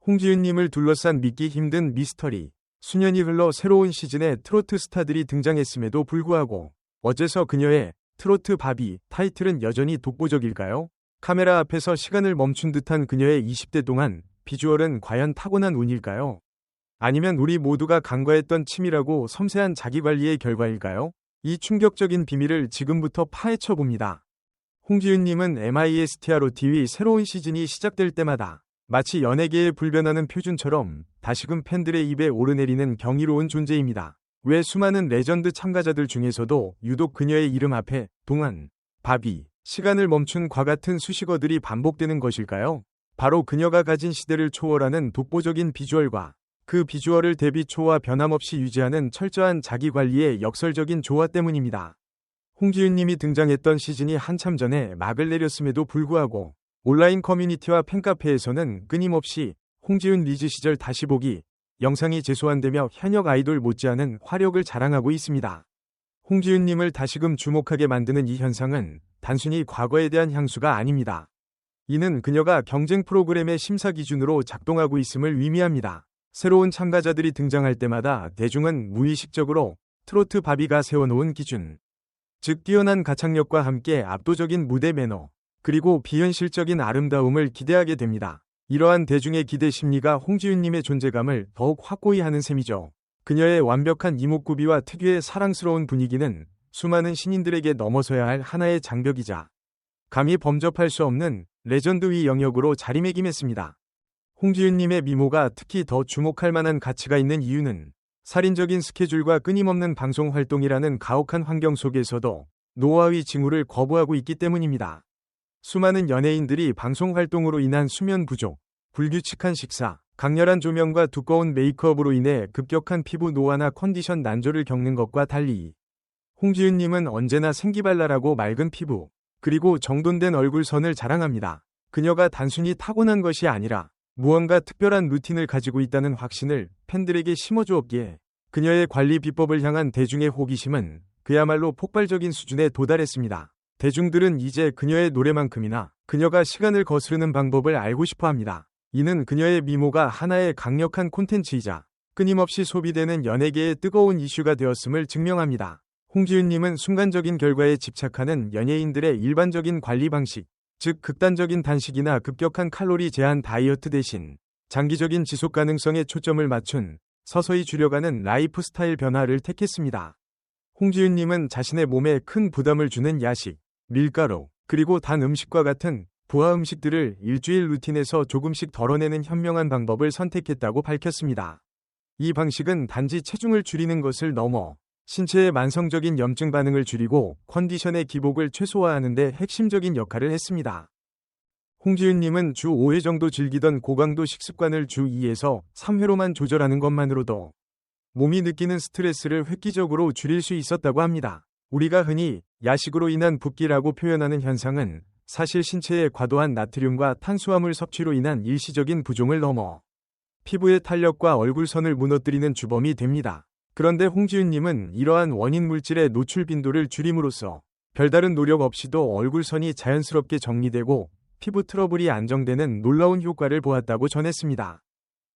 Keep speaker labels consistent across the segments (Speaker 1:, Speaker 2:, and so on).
Speaker 1: 홍지윤님을 둘러싼 믿기 힘든 미스터리. 수년이 흘러 새로운 시즌의 트로트 스타들이 등장했음에도 불구하고 어째서 그녀의 트로트 바비 타이틀은 여전히 독보적일까요? 카메라 앞에서 시간을 멈춘 듯한 그녀의 20대 동안 비주얼은 과연 타고난 운일까요? 아니면 우리 모두가 간과했던 치밀하고 섬세한 자기관리의 결과일까요? 이 충격적인 비밀을 지금부터 파헤쳐 봅니다. 홍지윤님은 MISTRO TV 새로운 시즌이 시작될 때마다 마치 연예계에 불변하는 표준처럼 다시금 팬들의 입에 오르내리는 경이로운 존재입니다. 왜 수많은 레전드 참가자들 중에서도 유독 그녀의 이름 앞에 동안, 바비, 시간을 멈춘 과 같은 수식어들이 반복되는 것일까요? 바로 그녀가 가진 시대를 초월하는 독보적인 비주얼과 그 비주얼을 데뷔 초와 변함없이 유지하는 철저한 자기관리의 역설적인 조화 때문입니다. 홍지윤님이 등장했던 시즌이 한참 전에 막을 내렸음에도 불구하고 온라인 커뮤니티와 팬카페에서는 끊임없이 홍지윤 리즈 시절 다시 보기 영상이 재소환되며 현역 아이돌 못지않은 화력을 자랑하고 있습니다. 홍지윤님을 다시금 주목하게 만드는 이 현상은 단순히 과거에 대한 향수가 아닙니다. 이는 그녀가 경쟁 프로그램의 심사 기준으로 작동하고 있음을 의미합니다. 새로운 참가자들이 등장할 때마다 대중은 무의식적으로 트로트 바비가 세워놓은 기준, 즉 뛰어난 가창력과 함께 압도적인 무대 매너, 그리고 비현실적인 아름다움을 기대하게 됩니다. 이러한 대중의 기대 심리가 홍지윤님의 존재감을 더욱 확고히 하는 셈이죠. 그녀의 완벽한 이목구비와 특유의 사랑스러운 분위기는 수많은 신인들에게 넘어서야 할 하나의 장벽이자 감히 범접할 수 없는 레전드의 영역으로 자리매김했습니다. 홍지윤님의 미모가 특히 더 주목할 만한 가치가 있는 이유는 살인적인 스케줄과 끊임없는 방송 활동이라는 가혹한 환경 속에서도 노화의 징후를 거부하고 있기 때문입니다. 수많은 연예인들이 방송 활동으로 인한 수면 부족, 불규칙한 식사, 강렬한 조명과 두꺼운 메이크업으로 인해 급격한 피부 노화나 컨디션 난조를 겪는 것과 달리 홍지윤님은 언제나 생기발랄하고 맑은 피부, 그리고 정돈된 얼굴선을 자랑합니다. 그녀가 단순히 타고난 것이 아니라 무언가 특별한 루틴을 가지고 있다는 확신을 팬들에게 심어주었기에 그녀의 관리 비법을 향한 대중의 호기심은 그야말로 폭발적인 수준에 도달했습니다. 대중들은 이제 그녀의 노래만큼이나 그녀가 시간을 거스르는 방법을 알고 싶어 합니다. 이는 그녀의 미모가 하나의 강력한 콘텐츠이자 끊임없이 소비되는 연예계의 뜨거운 이슈가 되었음을 증명합니다. 홍지윤님은 순간적인 결과에 집착하는 연예인들의 일반적인 관리 방식, 즉 극단적인 단식이나 급격한 칼로리 제한 다이어트 대신 장기적인 지속 가능성에 초점을 맞춘 서서히 줄여가는 라이프 스타일 변화를 택했습니다. 홍지윤님은 자신의 몸에 큰 부담을 주는 야식, 밀가루, 그리고 단 음식과 같은 부하 음식들을 일주일 루틴에서 조금씩 덜어내는 현명한 방법을 선택했다고 밝혔습니다. 이 방식은 단지 체중을 줄이는 것을 넘어 신체의 만성적인 염증 반응을 줄이고 컨디션의 기복을 최소화하는 데 핵심적인 역할을 했습니다. 홍지윤님은 주 5회 정도 즐기던 고강도 식습관을 주 2에서 3회로만 조절하는 것만으로도 몸이 느끼는 스트레스를 획기적으로 줄일 수 있었다고 합니다. 우리가 흔히 야식으로 인한 붓기라고 표현하는 현상은 사실 신체의 과도한 나트륨과 탄수화물 섭취로 인한 일시적인 부종을 넘어 피부의 탄력과 얼굴선을 무너뜨리는 주범이 됩니다. 그런데 홍지윤님은 이러한 원인 물질의 노출 빈도를 줄임으로써 별다른 노력 없이도 얼굴선이 자연스럽게 정리되고 피부 트러블이 안정되는 놀라운 효과를 보았다고 전했습니다.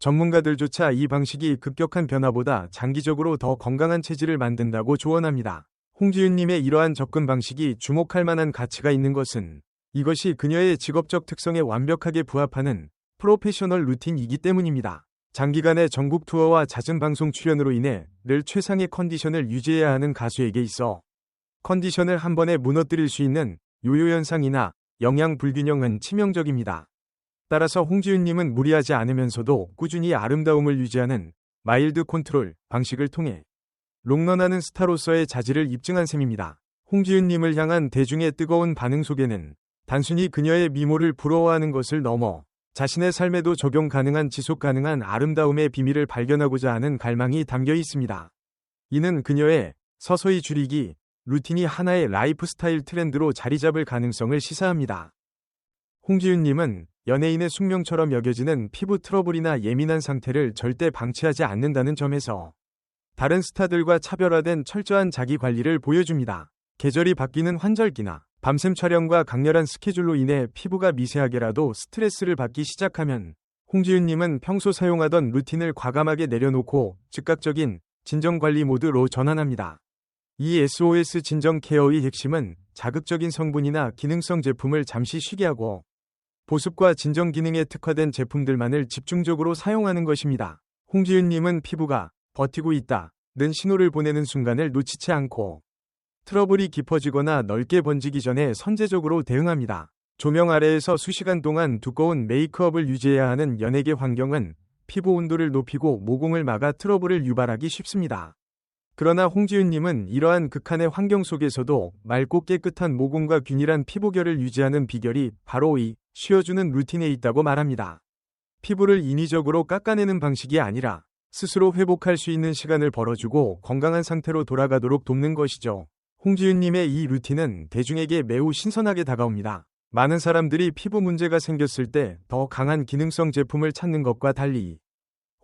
Speaker 1: 전문가들조차 이 방식이 급격한 변화보다 장기적으로 더 건강한 체질을 만든다고 조언합니다. 홍지윤님의 이러한 접근 방식이 주목할 만한 가치가 있는 것은 이것이 그녀의 직업적 특성에 완벽하게 부합하는 프로페셔널 루틴이기 때문입니다. 장기간의 전국 투어와 잦은 방송 출연으로 인해 늘 최상의 컨디션을 유지해야 하는 가수에게 있어 컨디션을 한 번에 무너뜨릴 수 있는 요요 현상이나 영양 불균형은 치명적입니다. 따라서 홍지윤님은 무리하지 않으면서도 꾸준히 아름다움을 유지하는 마일드 컨트롤 방식을 통해 롱런하는 스타로서의 자질을 입증한 셈입니다. 홍지윤님을 향한 대중의 뜨거운 반응 속에는 단순히 그녀의 미모를 부러워하는 것을 넘어 자신의 삶에도 적용 가능한 지속 가능한 아름다움의 비밀을 발견하고자 하는 갈망이 담겨 있습니다. 이는 그녀의 서서히 줄이기 루틴이 하나의 라이프 스타일 트렌드로 자리 잡을 가능성을 시사합니다. 홍지윤님은 연예인의 숙명처럼 여겨지는 피부 트러블이나 예민한 상태를 절대 방치하지 않는다는 점에서 다른 스타들과 차별화된 철저한 자기 관리를 보여줍니다. 계절이 바뀌는 환절기나 밤샘 촬영과 강렬한 스케줄로 인해 피부가 미세하게라도 스트레스를 받기 시작하면 홍지윤님은 평소 사용하던 루틴을 과감하게 내려놓고 즉각적인 진정관리 모드로 전환합니다. 이 SOS 진정 케어의 핵심은 자극적인 성분이나 기능성 제품을 잠시 쉬게 하고 보습과 진정 기능에 특화된 제품들만을 집중적으로 사용하는 것입니다. 홍지윤님은 피부가 버티고 있다는 신호를 보내는 순간을 놓치지 않고 트러블이 깊어지거나 넓게 번지기 전에 선제적으로 대응합니다. 조명 아래에서 수시간 동안 두꺼운 메이크업을 유지해야 하는 연예계 환경은 피부 온도를 높이고 모공을 막아 트러블을 유발하기 쉽습니다. 그러나 홍지윤님은 이러한 극한의 환경 속에서도 맑고 깨끗한 모공과 균일한 피부결을 유지하는 비결이 바로 이 쉬어주는 루틴에 있다고 말합니다. 피부를 인위적으로 깎아내는 방식이 아니라 스스로 회복할 수 있는 시간을 벌어주고 건강한 상태로 돌아가도록 돕는 것이죠. 홍지윤님의 이 루틴은 대중에게 매우 신선하게 다가옵니다. 많은 사람들이 피부 문제가 생겼을 때 더 강한 기능성 제품을 찾는 것과 달리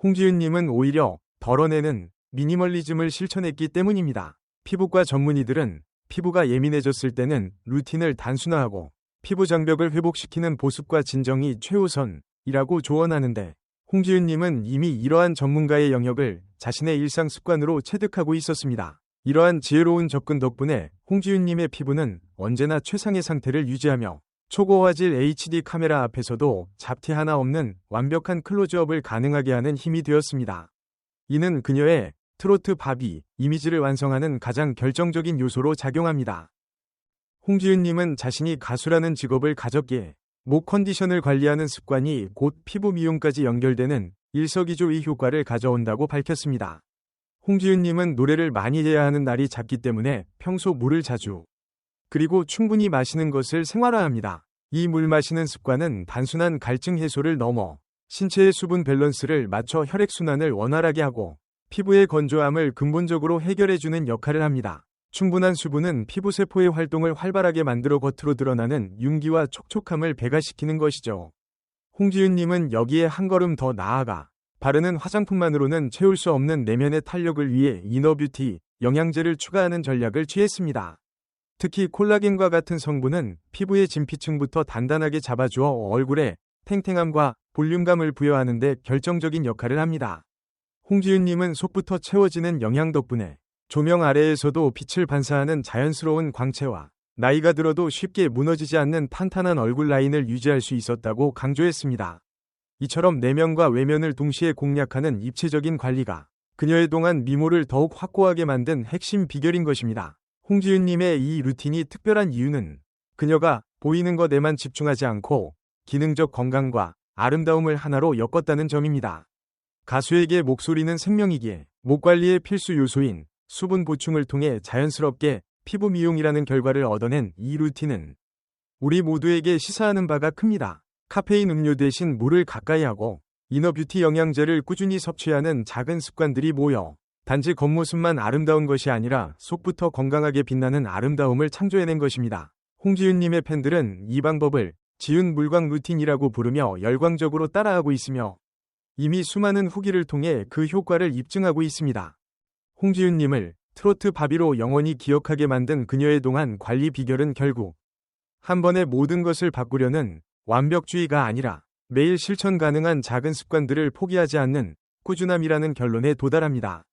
Speaker 1: 홍지윤님은 오히려 덜어내는 미니멀리즘을 실천했기 때문입니다. 피부과 전문의들은 피부가 예민해졌을 때는 루틴을 단순화하고 피부 장벽을 회복시키는 보습과 진정이 최우선이라고 조언하는데 홍지윤님은 이미 이러한 전문가의 영역을 자신의 일상 습관으로 체득하고 있었습니다. 이러한 지혜로운 접근 덕분에 홍지윤님의 피부는 언제나 최상의 상태를 유지하며 초고화질 HD 카메라 앞에서도 잡티 하나 없는 완벽한 클로즈업을 가능하게 하는 힘이 되었습니다. 이는 그녀의 트로트 바비 이미지를 완성하는 가장 결정적인 요소로 작용합니다. 홍지윤님은 자신이 가수라는 직업을 가졌기에 목 컨디션을 관리하는 습관이 곧 피부 미용까지 연결되는 일석이조의 효과를 가져온다고 밝혔습니다. 홍지윤님은 노래를 많이 해야 하는 날이 잦기 때문에 평소 물을 자주 그리고 충분히 마시는 것을 생활화합니다. 이 물 마시는 습관은 단순한 갈증 해소를 넘어 신체의 수분 밸런스를 맞춰 혈액순환을 원활하게 하고 피부의 건조함을 근본적으로 해결해주는 역할을 합니다. 충분한 수분은 피부세포의 활동을 활발하게 만들어 겉으로 드러나는 윤기와 촉촉함을 배가시키는 것이죠. 홍지윤님은 여기에 한 걸음 더 나아가 바르는 화장품만으로는 채울 수 없는 내면의 탄력을 위해 이너뷰티 영양제를 추가하는 전략을 취했습니다. 특히 콜라겐과 같은 성분은 피부의 진피층부터 단단하게 잡아주어 얼굴에 탱탱함과 볼륨감을 부여하는 데 결정적인 역할을 합니다. 홍지윤님은 속부터 채워지는 영양 덕분에 조명 아래에서도 빛을 반사하는 자연스러운 광채와 나이가 들어도 쉽게 무너지지 않는 탄탄한 얼굴 라인을 유지할 수 있었다고 강조했습니다. 이처럼 내면과 외면을 동시에 공략하는 입체적인 관리가 그녀의 동안 미모를 더욱 확고하게 만든 핵심 비결인 것입니다. 홍지윤님의 이 루틴이 특별한 이유는 그녀가 보이는 것에만 집중하지 않고 기능적 건강과 아름다움을 하나로 엮었다는 점입니다. 가수에게 목소리는 생명이기에 목 관리의 필수 요소인 수분 보충을 통해 자연스럽게 피부 미용이라는 결과를 얻어낸 이 루틴은 우리 모두에게 시사하는 바가 큽니다. 카페인 음료 대신 물을 가까이 하고 이너뷰티 영양제를 꾸준히 섭취하는 작은 습관들이 모여 단지 겉모습만 아름다운 것이 아니라 속부터 건강하게 빛나는 아름다움을 창조해낸 것입니다. 홍지윤님의 팬들은 이 방법을 지윤 물광 루틴이라고 부르며 열광적으로 따라하고 있으며 이미 수많은 후기를 통해 그 효과를 입증하고 있습니다. 홍지윤님을 트로트 바비로 영원히 기억하게 만든 그녀의 동안 관리 비결은 결국 한 번에 모든 것을 바꾸려는 완벽주의가 아니라 매일 실천 가능한 작은 습관들을 포기하지 않는 꾸준함이라는 결론에 도달합니다.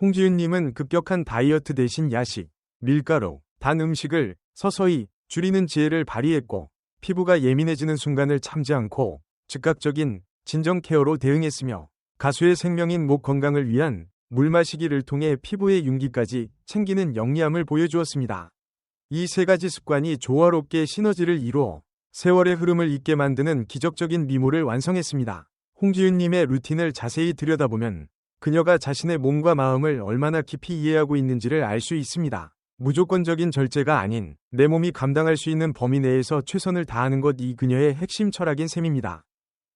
Speaker 1: 홍지윤님은 급격한 다이어트 대신 야식, 밀가루, 단 음식을 서서히 줄이는 지혜를 발휘했고 피부가 예민해지는 순간을 참지 않고 즉각적인 진정 케어로 대응했으며 가수의 생명인 목 건강을 위한 물 마시기를 통해 피부의 윤기까지 챙기는 영리함을 보여주었습니다. 이 세 가지 습관이 조화롭게 시너지를 이루어 세월의 흐름을 잇게 만드는 기적적인 미모를 완성했습니다. 홍지윤님의 루틴을 자세히 들여다보면 그녀가 자신의 몸과 마음을 얼마나 깊이 이해하고 있는지를 알 수 있습니다. 무조건적인 절제가 아닌 내 몸이 감당할 수 있는 범위 내에서 최선을 다하는 것이 그녀의 핵심 철학인 셈입니다.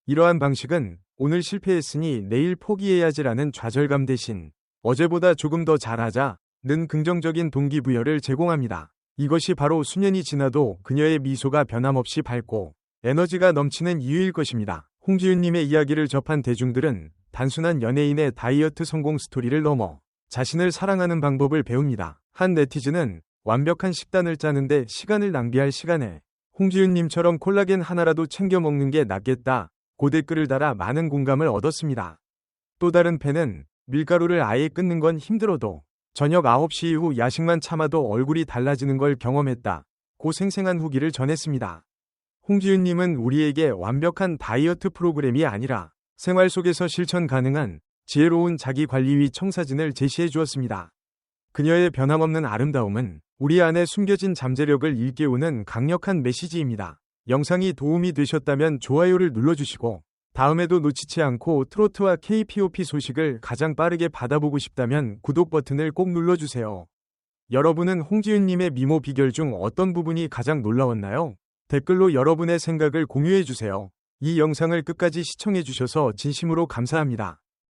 Speaker 1: 이러한 방식은 오늘 실패했으니 내일 포기해야지라는 좌절감 대신 어제보다 조금 더 잘하자는 긍정적인 동기부여를 제공합니다. 이것이 바로 수년이 지나도 그녀의 미소가 변함없이 밝고 에너지가 넘치는 이유일 것입니다. 홍지윤님의 이야기를 접한 대중들은 단순한 연예인의 다이어트 성공 스토리를 넘어 자신을 사랑하는 방법을 배웁니다. 한 네티즌은 완벽한 식단을 짜는데 시간을 낭비할 시간에 홍지윤님처럼 콜라겐 하나라도 챙겨 먹는 게 낫겠다 고댓글을 달아 많은 공감을 얻었습니다. 또 다른 팬은 밀가루를 아예 끊는 건 힘들어도 저녁 9시 이후 야식만 참아도 얼굴이 달라지는 걸 경험했다. 고 생생한 후기를 전했습니다. 홍지윤님은 우리에게 완벽한 다이어트 프로그램이 아니라 생활 속에서 실천 가능한 지혜로운 자기관리 청사진을 제시해 주었습니다. 그녀의 변함없는 아름다움은 우리 안에 숨겨진 잠재력을 일깨우는 강력한 메시지입니다. 영상이 도움이 되셨다면 좋아요를 눌러주시고 다음에도 놓치지 않고 트로트와 K-POP 소식을 가장 빠르게 받아보고 싶다면 구독 버튼을 꼭 눌러주세요. 여러분은 홍지윤님의 미모 비결 중 어떤 부분이 가장 놀라웠나요? 댓글로 여러분의 생각을 공유해주세요. 이 영상을 끝까지 시청해주셔서 진심으로 감사합니다.